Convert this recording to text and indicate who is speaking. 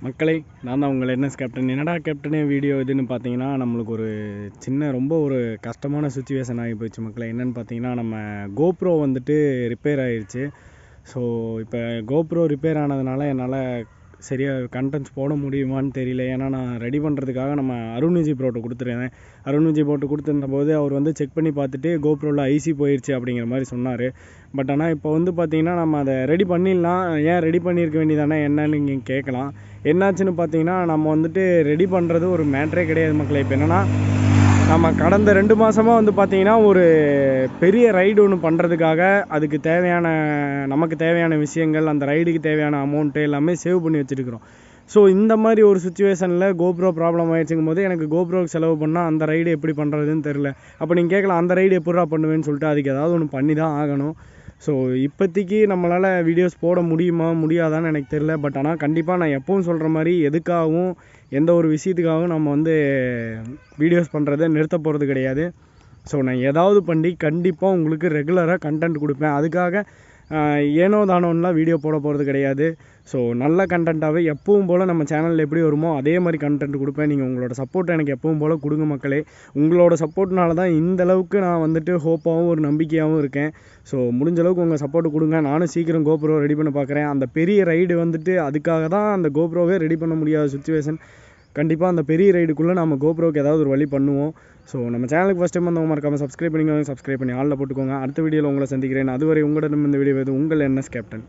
Speaker 1: மக்களை நான் தான் உங்கள் என்எஸ் கேப்டன். என்னடா கேப்டனே வீடியோ இதுன்னு பார்த்தீங்கன்னா, நம்மளுக்கு ஒரு ரொம்ப ஒரு கஷ்டமான சுச்சுவேஷன் ஆகி போச்சு மக்களை. என்னென்னு பார்த்தீங்கன்னா, நம்ம கோப்ரோ வந்துட்டு ரிப்பேர் ஆகிடுச்சு. ஸோ இப்போ கோப்ரோ ரிப்பேர் ஆனதுனால என்னால் சரியாக கண்டென்ட்ஸ் போட முடியுமான்னு தெரியல. ஏன்னா நான் ரெடி பண்ணுறதுக்காக நம்ம அருண்விஜி ப்ரோட்ட கொடுத்துருந்தேன். அருண்விஜி ப்ரோட்ட கொடுத்துருந்த போது அவர் வந்து செக் பண்ணி பார்த்துட்டு கோப்ரோவில் ஐசி போயிடுச்சு அப்படிங்கிற மாதிரி சொன்னார். பட் ஆனால் இப்போ வந்து பார்த்திங்கன்னா நம்ம அதை ரெடி பண்ணிடலாம். ஏன் ரெடி பண்ணியிருக்க வேண்டியதானே என்னன்னு நீங்கள் கேட்கலாம். என்னாச்சுன்னு பார்த்தீங்கன்னா, நம்ம வந்துட்டு ரெடி பண்ணுறது ஒரு மேட்ரே கிடையாது மக்களை. இப்போ என்னென்னா, நம்ம கடந்த 2 மாதமாக வந்து பார்த்திங்கன்னா ஒரு பெரிய ரைடு ஒன்று பண்ணுறதுக்காக அதுக்கு தேவையான நமக்கு தேவையான விஷயங்கள், அந்த ரைடுக்கு தேவையான அமௌண்ட்டு எல்லாமே சேவ் பண்ணி வச்சுருக்கிறோம். ஸோ இந்த மாதிரி ஒரு சுச்சுவேஷனில் கோப்ரோ ப்ராப்ளம் ஆகிடுச்சுங்கும் போது எனக்கு கோப்ரோக்கு செலவு பண்ணால் அந்த ரைடு எப்படி பண்ணுறதுன்னு தெரில. அப்போ நீங்கள் கேட்கலாம், அந்த ரைடு எப்படிடா பண்ணுவேன்னு சொல்லிட்டு. அதுக்கு ஏதாவது ஒன்று பண்ணி தான் ஆகணும். ஸோ இப்போதைக்கு நம்மளால் வீடியோஸ் போட முடியுமா முடியாதான்னு எனக்கு தெரில. பட் ஆனால் கண்டிப்பாக நான் எப்பவும் சொல்கிற மாதிரி எதுக்காகவும் எந்த ஒரு விஷயத்துக்காகவும் நம்ம வந்து வீடியோஸ் பண்ணுறதை நிறுத்த போகிறது கிடையாது. ஸோ நான் ஏதாவது பண்ணி கண்டிப்பாக உங்களுக்கு ரெகுலராக கண்டென்ட் கொடுப்பேன். அதுக்காக ஏனோ தானோன்னெலாம் வீடியோ போட போகிறது கிடையாது. ஸோ நல்ல கண்டென்ட்டாகவே எப்பவும் போல் நம்ம சேனலில் எப்படி வருமோ அதே மாதிரி கண்டென்ட் கொடுப்பேன். நீங்கள் உங்களோட சப்போர்ட்டை எனக்கு எப்பவும் போல் கொடுங்க மக்களே. உங்களோட சப்போர்ட்னால தான் இந்தளவுக்கு நான் வந்துட்டு ஹோப்பாகவும் ஒரு நம்பிக்கையாகவும் இருக்கேன். ஸோ முடிஞ்ச அளவுக்கு உங்கள் சப்போர்ட்டு கொடுங்க. நானும் சீக்கிரம் கோப்ரோ ரெடி பண்ண பார்க்குறேன். அந்த பெரிய ரைடு வந்துட்டு அதுக்காக தான் அந்த கோப்ரோவே ரெடி பண்ண முடியாத சுச்சுவேஷன். கண்டிப்பாக அந்த பெரிய ரைடுக்குள்ளே நம்ம கோப்ரோக்கு ஏதாவது ஒரு வழி பண்ணுவோம். ஸோ நம்ம சேனலுக்கு ஃபஸ்ட் டைம் வந்தவங்க மறக்காமல் சப்ஸ்கிரைப் பண்ணிக்கோங்க. சப்ஸ்கிரைப் பண்ணி ஆளில் போட்டுக்கோங்க. அடுத்த வீடியோவில் உங்களை சந்திக்கிறேன். அதுவரை உங்களிடம் இந்த வீடியோ உங்கள் என்எஸ் கேப்டன்.